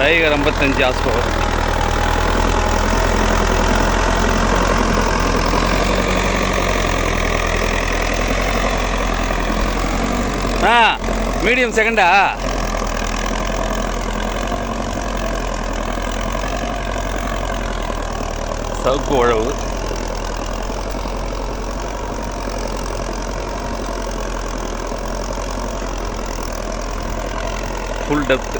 Tiger 55 horse power. Medium செகண்டா? சவுக்கு உழவு. Full depth.